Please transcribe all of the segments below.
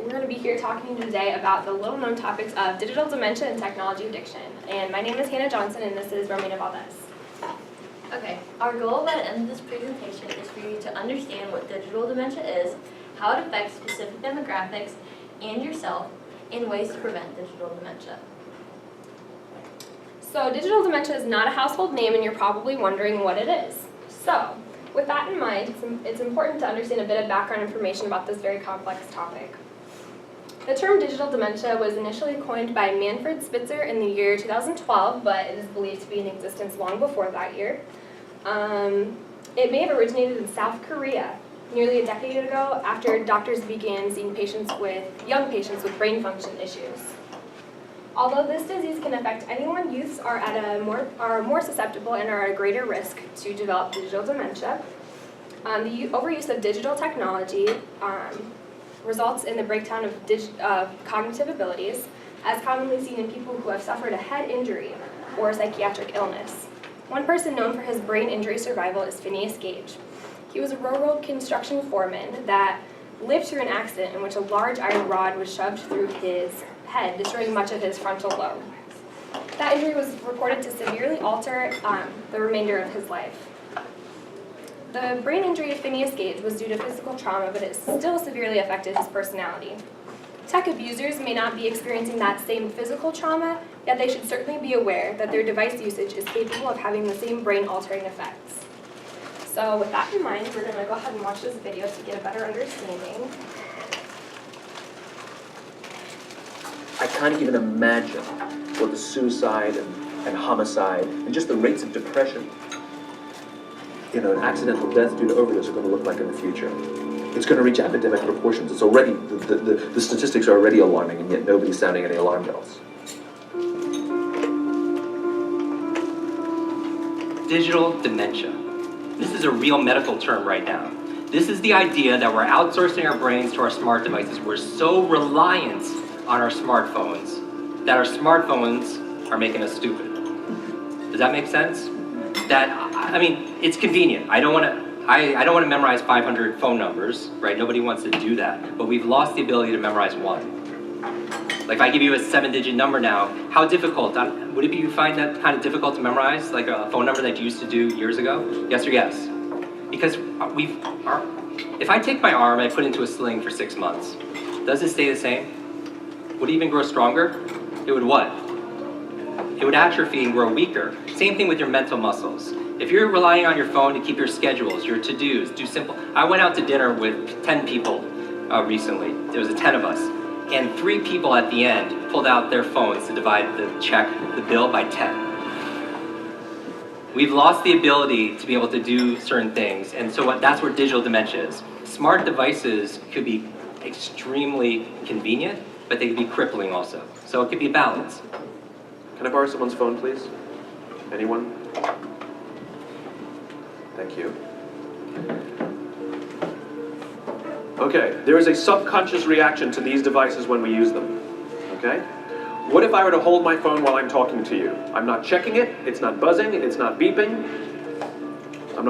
We're going to be here talking today about the little-known topics of digital dementia and technology addiction. And my name is Hannah Johnson, and this is Romina Valdez. Okay, our goal by the end of this presentation is for you to understand what digital dementia is, how it affects specific demographics and yourself, and ways to prevent digital dementia. So digital dementia is not a household name, and you're probably wondering what it is. So with that in mind, it's important to understand a bit of background information about this very complex topic. The term digital dementia was initially coined by Manfred Spitzer in the year 2012, but it is believed to be in existence long before that year. It may have originated in South Korea nearly a decade ago after doctors began seeing young patients with brain function issues. Although this disease can affect anyone, youths are more susceptible and are at a greater risk to develop digital dementia. The overuse of digital technology results in the breakdown of cognitive abilities, as commonly seen in people who have suffered a head injury or psychiatric illness. One person known for his brain injury survival is Phineas Gage. He was a railroad construction foreman that lived through an accident in which a large iron rod was shoved through his head, destroying much of his frontal lobe. That injury was reported to severely alter the remainder of his life. The brain injury of Phineas Gage was due to physical trauma, but it still severely affected his personality. Tech abusers may not be experiencing that same physical trauma, yet they should certainly be aware that their device usage is capable of having the same brain-altering effects. So with that in mind, we're going to go ahead and watch this video to get a better understanding. I can't even imagine what the suicide and homicide and just the rates of depression, an accidental death due to overdose are going to look like in the future. It's going to reach epidemic proportions. It's already, the statistics are already alarming, and yet nobody's sounding any alarm bells. Digital dementia. This is a real medical term right now. This is the idea that we're outsourcing our brains to our smart devices. We're so reliant on our smartphones that our smartphones are making us stupid. Does that make sense? It's convenient. I don't want to memorize 500 phone numbers, right? Nobody wants to do that. But we've lost the ability to memorize one. Like if I give you a 7-digit number now, how difficult? Would it be you find that kind of difficult to memorize, like a phone number that you used to do years ago? Yes or yes? Because if I take my arm and I put it into a sling for 6 months, does it stay the same? Would it even grow stronger? It would what? It would atrophy and grow weaker. Same thing with your mental muscles. If you're relying on your phone to keep your schedules, your to-dos, do simple. I went out to dinner with 10 people recently. There was 10 of us. And 3 people at the end pulled out their phones to divide the bill by 10. We've lost the ability to be able to do certain things, and so that's where digital dementia is. Smart devices could be extremely convenient, but they could be crippling also. So it could be a balance. Can I borrow someone's phone, please? Anyone? Thank you. Okay, there is a subconscious reaction to these devices when we use them, okay? What if I were to hold my phone while I'm talking to you? I'm not checking it, it's not buzzing, it's not beeping, I'm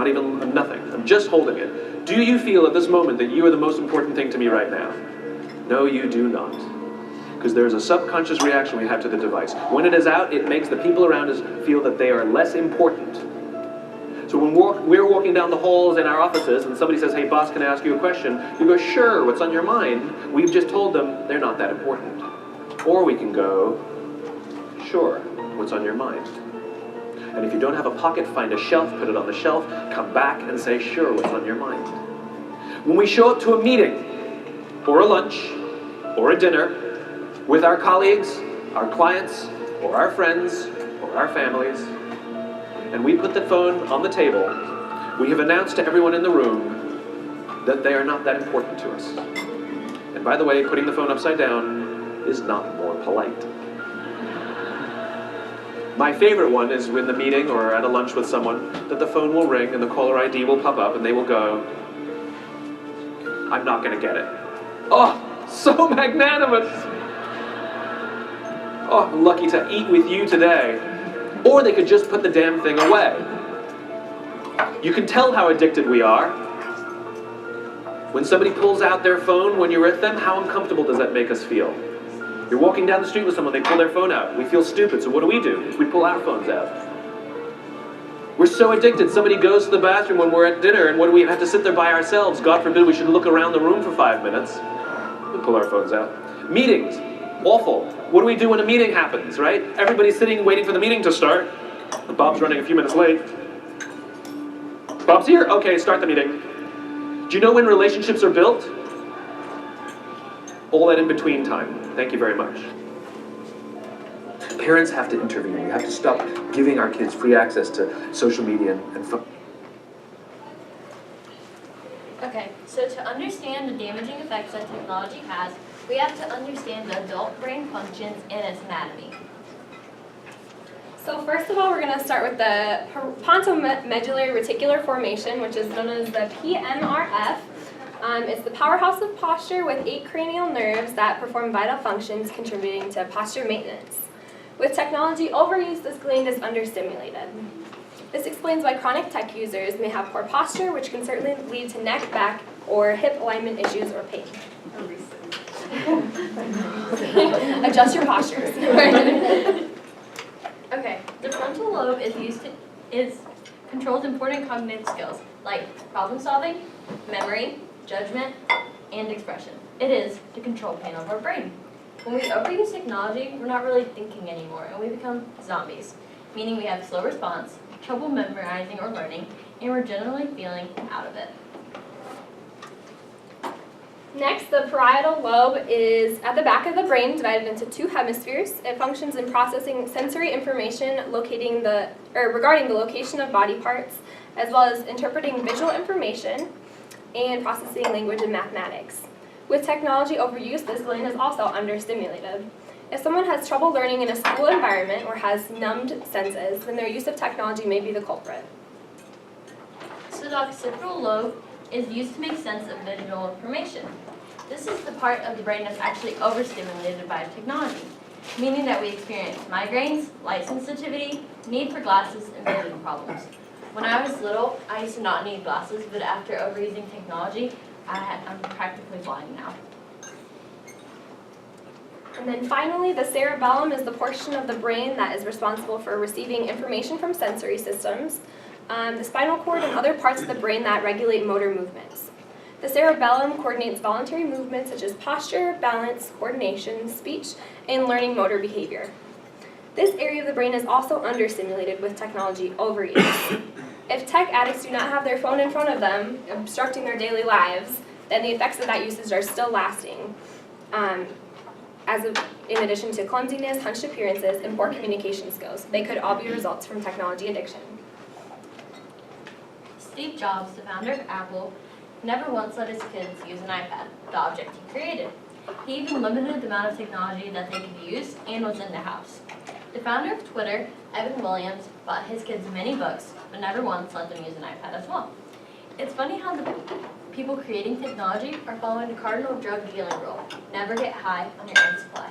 nothing. I'm just holding it. Do you feel at this moment that you are the most important thing to me right now? No, you do not. Because there's a subconscious reaction we have to the device. When it is out, it makes the people around us feel that they are less important. So when we're walking down the halls in our offices and somebody says, hey boss, can I ask you a question? You go, sure, what's on your mind? We've just told them they're not that important. Or we can go, sure, what's on your mind? And if you don't have a pocket, find a shelf, put it on the shelf, come back and say, sure, what's on your mind? When we show up to a meeting, or a lunch, or a dinner, with our colleagues, our clients, or our friends, or our families, and we put the phone on the table, we have announced to everyone in the room that they are not that important to us. And by the way, putting the phone upside down is not more polite. My favorite one is in the meeting or at a lunch with someone, that the phone will ring and the caller ID will pop up and they will go, I'm not gonna get it. Oh, so magnanimous. Oh, I'm lucky to eat with you today. Or they could just put the damn thing away. You can tell how addicted we are When somebody pulls out their phone when you're with them, how uncomfortable does that make us feel? You're walking down the street with someone, they pull their phone out. We feel stupid, so what do? We pull our phones out. We're so addicted. Somebody goes to the bathroom when we're at dinner, and what do we have to sit there by ourselves? God forbid we should look around the room for 5 minutes. We pull our phones out. Meetings, awful. What do we do when a meeting happens, right? Everybody's sitting waiting for the meeting to start. Bob's running a few minutes late. Bob's here? Okay, start the meeting. Do you know when relationships are built? All that in between time. Thank you very much. Parents have to intervene. We have to stop giving our kids free access to social media and phone. Okay, so to understand the damaging effects that technology has, we have to understand the adult brain functions and its anatomy. So first of all, we're going to start with the pontomedullary reticular formation, which is known as the PMRF. It's the powerhouse of posture with 8 cranial nerves that perform vital functions contributing to posture maintenance. With technology overuse, this gland is understimulated. This explains why chronic tech users may have poor posture, which can certainly lead to neck, back, or hip alignment issues or pain. Adjust your postures. Okay, the frontal lobe controls important cognitive skills like problem solving, memory, judgment, and expression. It is the control panel of our brain. When we overuse technology, we're not really thinking anymore, and we become zombies, meaning we have slow response, trouble memorizing or learning, and we're generally feeling out of it. Next, the parietal lobe is at the back of the brain, divided into 2 hemispheres. It functions in processing sensory information regarding the location of body parts, as well as interpreting visual information and processing language and mathematics. With technology overuse, this gland is also understimulated. If someone has trouble learning in a school environment or has numbed senses, then their use of technology may be the culprit. So the occipital lobe is used to make sense of visual information. This is the part of the brain that's actually overstimulated by technology, meaning that we experience migraines, light sensitivity, need for glasses, and vision problems. When I was little, I used to not need glasses, but after overusing technology, I'm practically blind now. And then finally, the cerebellum is the portion of the brain that is responsible for receiving information from sensory systems, the spinal cord, and other parts of the brain that regulate motor movements. The cerebellum coordinates voluntary movements such as posture, balance, coordination, speech, and learning motor behavior. This area of the brain is also understimulated with technology overuse. If tech addicts do not have their phone in front of them, obstructing their daily lives, then the effects of that usage are still lasting, in addition to clumsiness, hunched appearances, and poor communication skills. They could all be results from technology addiction. Steve Jobs, the founder of Apple, never once let his kids use an iPad, the object he created. He even limited the amount of technology that they could use and was in the house. The founder of Twitter, Evan Williams, bought his kids many books, but never once let them use an iPad as well. It's funny how the people creating technology are following the cardinal drug dealing rule: never get high on your own supply.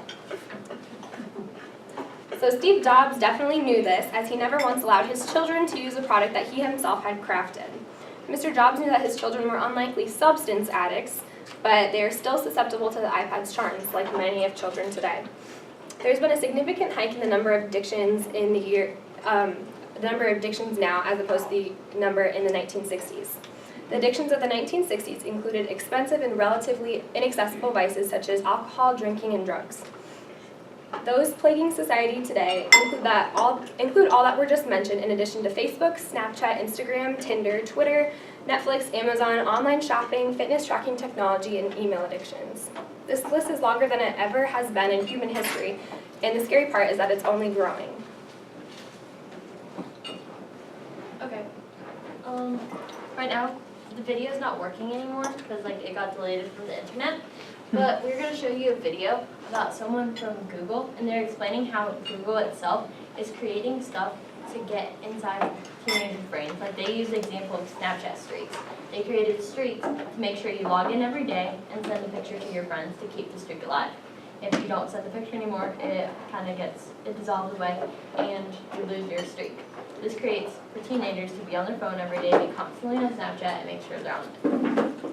So Steve Jobs definitely knew this, as he never once allowed his children to use a product that he himself had crafted. Mr. Jobs knew that his children were unlikely substance addicts, but they are still susceptible to the iPad's charms, like many of children today. There's been a significant hike in the number of addictions in the number of addictions now as opposed to the number in the 1960s. The addictions of the 1960s included expensive and relatively inaccessible vices such as alcohol, drinking, and drugs. Those plaguing society today include all that were just mentioned, in addition to Facebook, Snapchat, Instagram, Tinder, Twitter, Netflix, Amazon, online shopping, fitness tracking technology, and email addictions. This list is longer than it ever has been in human history, and the scary part is that it's only growing. Okay. Right now, the video is not working anymore because it got deleted from the internet. But we're going to show you a video about someone from Google, and they're explaining how Google itself is creating stuff to get inside teenagers' brains. They use the example of Snapchat streaks. They created streaks to make sure you log in every day and send a picture to your friends to keep the streak alive. If you don't send the picture anymore, it dissolves away and you lose your streak. This creates for teenagers to be on their phone every day, be constantly on Snapchat, and make sure they're on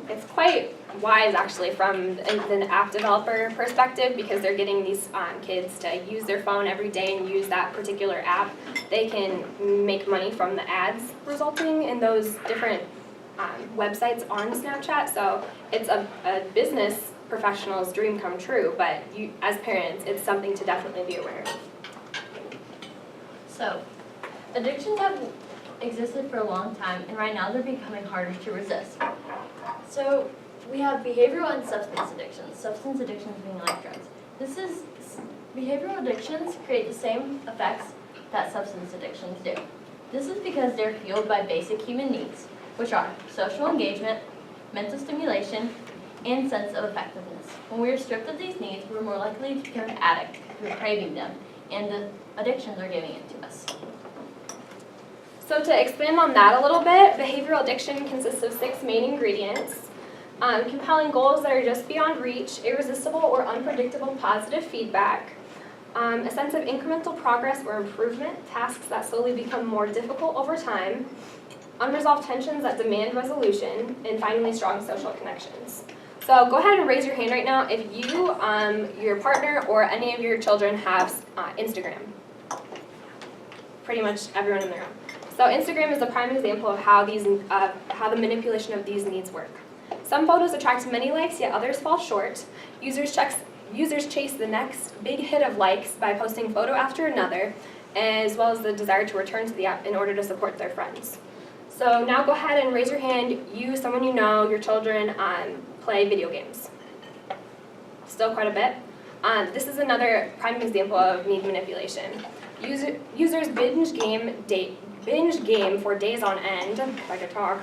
it. it's quite wise actually from an app developer perspective, because they're getting these kids to use their phone every day and use that particular app. They can make money from the ads resulting in those different websites on Snapchat. So it's a business professional's dream come true, but you, as parents, it's something to definitely be aware of. So, addictions have existed for a long time, and right now they're becoming harder to resist. So, we have behavioral and substance addictions. Substance addictions being like drugs. Behavioral addictions create the same effects that substance addictions do. This is because they're fueled by basic human needs, which are social engagement, mental stimulation, and sense of effectiveness. When we are stripped of these needs, we're more likely to become an addict. We're craving them, and the addictions are giving it to us. So to expand on that a little bit, behavioral addiction consists of 6 main ingredients. Compelling goals that are just beyond reach, irresistible or unpredictable positive feedback, a sense of incremental progress or improvement, tasks that slowly become more difficult over time, unresolved tensions that demand resolution, and finally strong social connections. So go ahead and raise your hand right now if you, your partner, or any of your children have Instagram. Pretty much everyone in the room. So Instagram is a prime example of how the manipulation of these needs work. Some photos attract many likes, yet others fall short. Users chase the next big hit of likes by posting photo after another, as well as the desire to return to the app in order to support their friends. So now go ahead and raise your hand. You, someone you know, your children play video games. Still quite a bit. This is another prime example of need manipulation. Users binge game for days on end, if I could talk.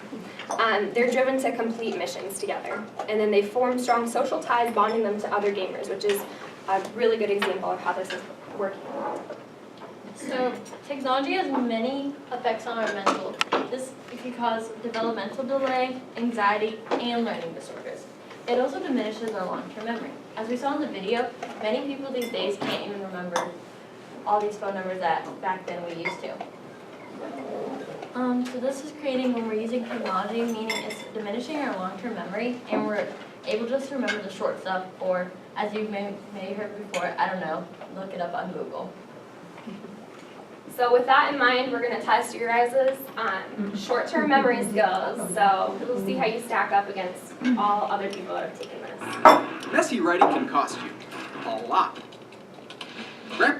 They're driven to complete missions together. And then they form strong social ties, bonding them to other gamers, which is a really good example of how this is working. So, technology has many effects on our mental. This can cause developmental delay, anxiety, and learning disorders. It also diminishes our long-term memory. As we saw in the video, many people these days can't even remember all these phone numbers that back then we used to. So this is creating when we're using technology, meaning it's diminishing our long-term memory, and we're able just to remember the short stuff, or as you may have heard before, I don't know, look it up on Google. So with that in mind, we're going to test your guys' short-term memory skills. So we'll see how you stack up against all other people that have taken this. Messy writing can cost you a lot. Right?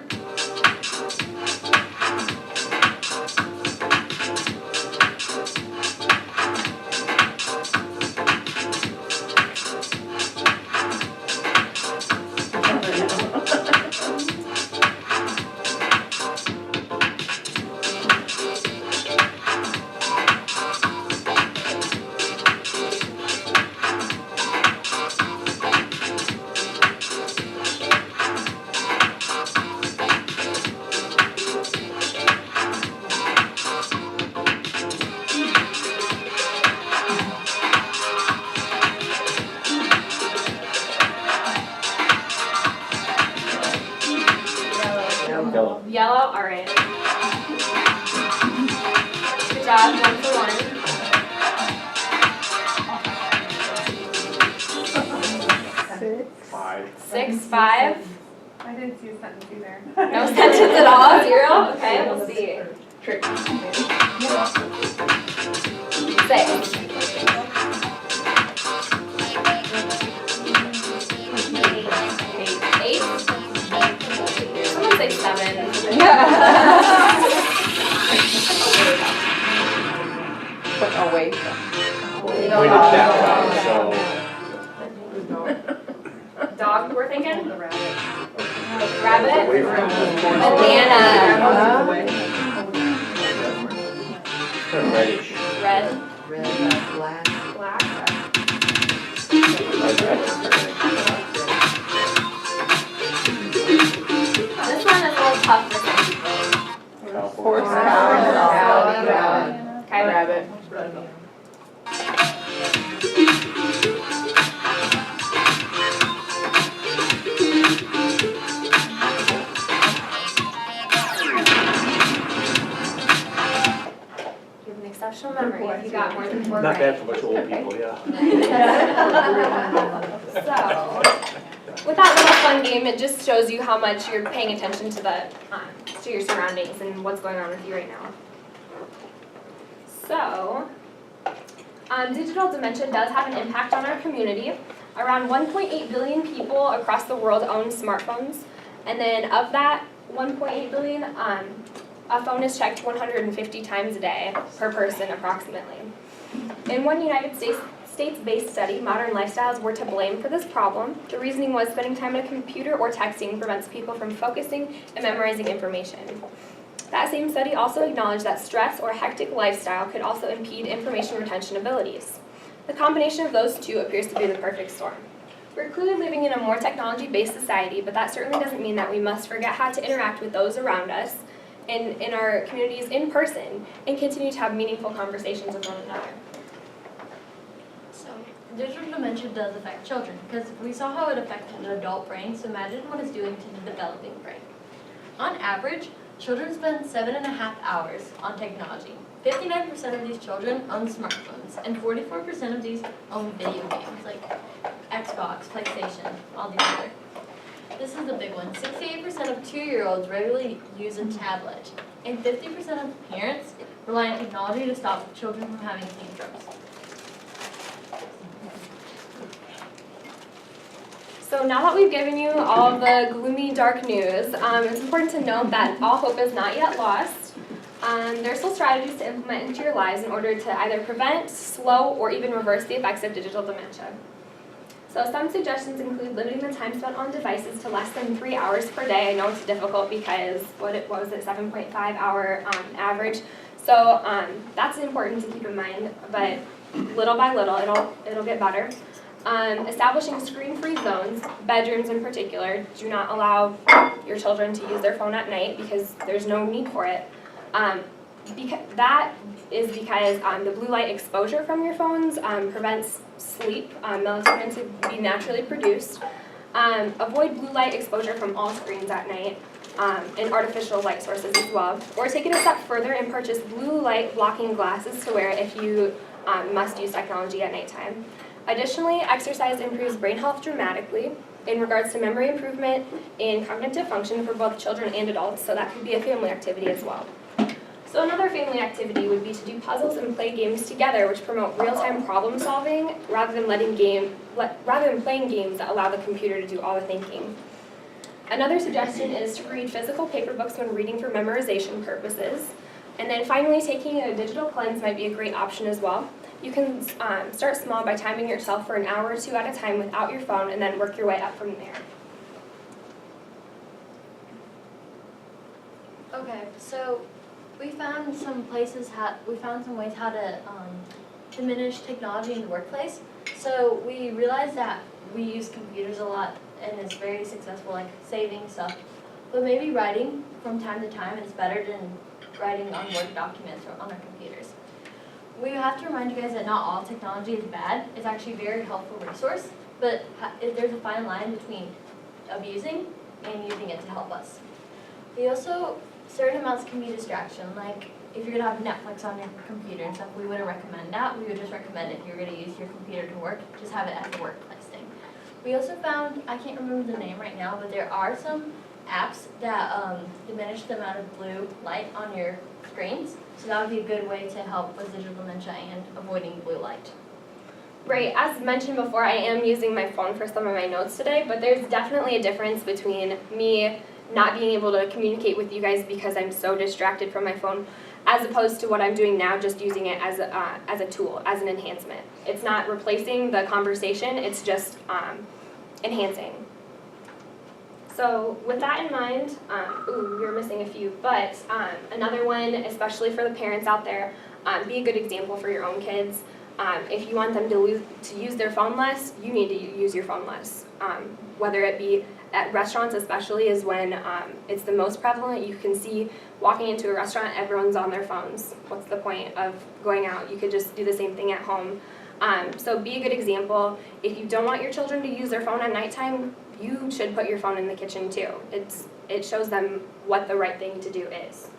Yellow, all right. Good job, 1 for 1. 6, 5. I didn't see a sentence either. No sentence at all? 0? Okay, we'll see. 6. 8. Someone say 7. But away from. Pointed that way, so. Dog, we're thinking? The rabbit. Rabbit? Away from Banana. kind of reddish. Red. Black. Black. This one is a little tough for some people. Horse. Okay. Rabbit. You have an exceptional memory. if you got more than 4 Not right. bad for a bunch of old people, yeah. So, with that little fun game, it just shows you how much you're paying attention to your surroundings and what's going on with you right now. So, digital dementia does have an impact on our community. Around 1.8 billion people across the world own smartphones, and then of that 1.8 billion, a phone is checked 150 times a day per person approximately. In one United States-based study, modern lifestyles were to blame for this problem. The reasoning was spending time on a computer or texting prevents people from focusing and memorizing information. That same study also acknowledged that stress or hectic lifestyle could also impede information retention abilities. The combination of those two appears to be the perfect storm. We're clearly living in a more technology-based society, but that certainly doesn't mean that we must forget how to interact with those around us and in our communities in person and continue to have meaningful conversations with one another. So, digital dementia does affect children, because we saw how it affected an adult brain, so imagine what it's doing to the developing brain. On average, children spend 7.5 hours on technology. 59% of these children own smartphones, and 44% of these own video games, like Xbox, PlayStation, all these other. This is the big one. 68% of 2-year-olds regularly use a tablet, and 50% of parents rely on technology to stop children from having tantrums. So now that we've given you all of the gloomy, dark news, it's important to note that all hope is not yet lost. There are still strategies to implement into your lives in order to either prevent, slow, or even reverse the effects of digital dementia. So some suggestions include limiting the time spent on devices to less than 3 hours per day. I know it's difficult because, what was it, 7.5 hour average. So that's important to keep in mind, but little by little, it'll get better. Establishing screen-free zones, bedrooms in particular. Do not allow your children to use their phone at night because there's no need for it. That is because the blue light exposure from your phones prevents sleep, melatonin to be naturally produced. Avoid blue light exposure from all screens at night and artificial light sources as well. Or take it a step further and purchase blue light blocking glasses to wear if you must use technology at nighttime. Additionally, exercise improves brain health dramatically in regards to memory improvement and cognitive function for both children and adults, so that could be a family activity as well. So another family activity would be to do puzzles and play games together, which promote real-time problem solving rather than playing games that allow the computer to do all the thinking. Another suggestion is to read physical paper books when reading for memorization purposes. And then finally, taking a digital cleanse might be a great option as well. You can start small by timing yourself for an hour or two at a time without your phone and then work your way up from there. Okay, so we found some ways how to diminish technology in the workplace. So we realized that we use computers a lot and it's very successful, like saving stuff. But maybe writing from time to time is better than writing on Word documents or on our computers. We have to remind you guys that not all technology is bad. It's actually a very helpful resource, but there's a fine line between abusing and using it to help us. We also, certain amounts can be distraction, like if you're gonna have Netflix on your computer and stuff, we wouldn't recommend that. We would just recommend if you're gonna use your computer to work, just have it as a workplace thing. We also found, I can't remember the name right now, but there are some apps that diminish the amount of blue light on your screens. So that would be a good way to help with digital dementia and avoiding blue light. Right, as mentioned before, I am using my phone for some of my notes today, but there's definitely a difference between me not being able to communicate with you guys because I'm so distracted from my phone, as opposed to what I'm doing now, just using it as a tool, as an enhancement. It's not replacing the conversation, it's just enhancing. So with that in mind, you're missing a few, but another one, especially for the parents out there, be a good example for your own kids. If you want them to use their phone less, you need to use your phone less. Whether it be at restaurants especially is when it's the most prevalent. You can see walking into a restaurant, everyone's on their phones. What's the point of going out? You could just do the same thing at home. So be a good example. If you don't want your children to use their phone at nighttime, you should put your phone in the kitchen too. It shows them what the right thing to do is.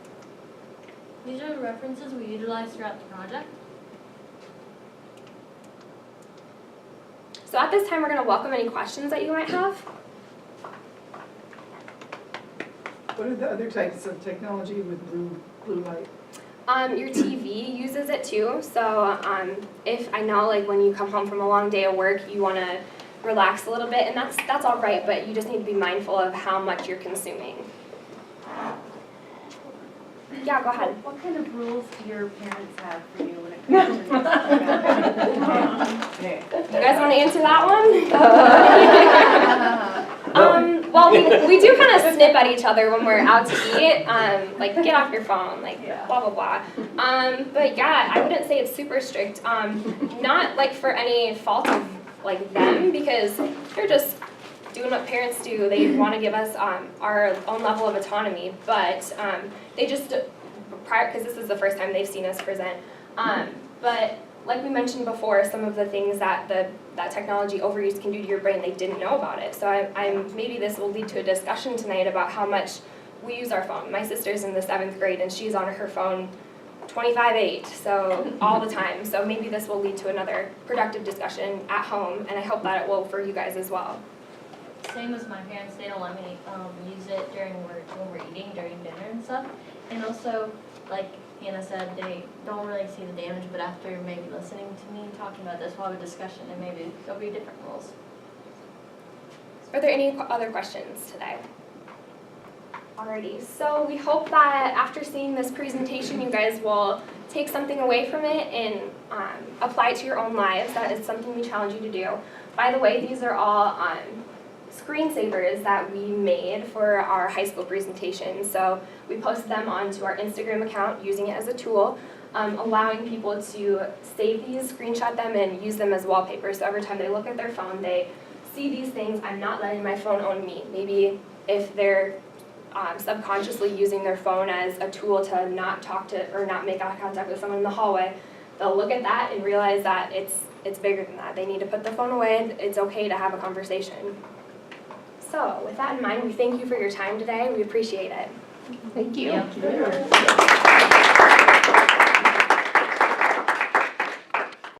These are the references we utilized throughout the project. So at this time, we're going to welcome any questions that you might have. What are the other types of technology with blue light? Your TV uses it too. So if I know, like when you come home from a long day of work, you want to relax a little bit, and that's all right. But you just need to be mindful of how much you're consuming. Yeah, go ahead. What kind of rules do your parents have for you when it comes to You guys want to answer that one? Well, we do kind of snip at each other when we're out to eat, like get off your phone, like blah blah blah. But yeah, I wouldn't say it's super strict. Not like for any fault of like them, because they're just doing what parents do. They want to give us our own level of autonomy, but they just prior, because this is the first time they've seen us present. But like we mentioned before, some of the things that that technology overuse can do to your brain, they didn't know about it. So maybe this will lead to a discussion tonight about how much we use our phone. My sister's in the 7th grade and she's on her phone 25/8, so all the time. So maybe this will lead to another productive discussion at home, and I hope that it will for you guys as well. Same as my parents, they don't let me use it when we're eating, during dinner and stuff. And also, like Hannah said, they don't really see the damage, but after maybe listening to me talking about this, we'll have a discussion and maybe there'll be different rules. Are there any other questions today? Alrighty, so we hope that after seeing this presentation, you guys will take something away from it and apply it to your own lives. That is something we challenge you to do. By the way, these are all screensavers that we made for our high school presentation. So we posted them onto our Instagram account using it as a tool, allowing people to save these, screenshot them, and use them as wallpaper. So every time they look at their phone, they see these things. I'm not letting my phone own me. Maybe if they're subconsciously using their phone as a tool to not talk to or not make eye contact with someone in the hallway, they'll look at that and realize that it's bigger than that. They need to put the phone away. It's okay to have a conversation. So with that in mind, we thank you for your time today. We appreciate it. Thank you. Yeah.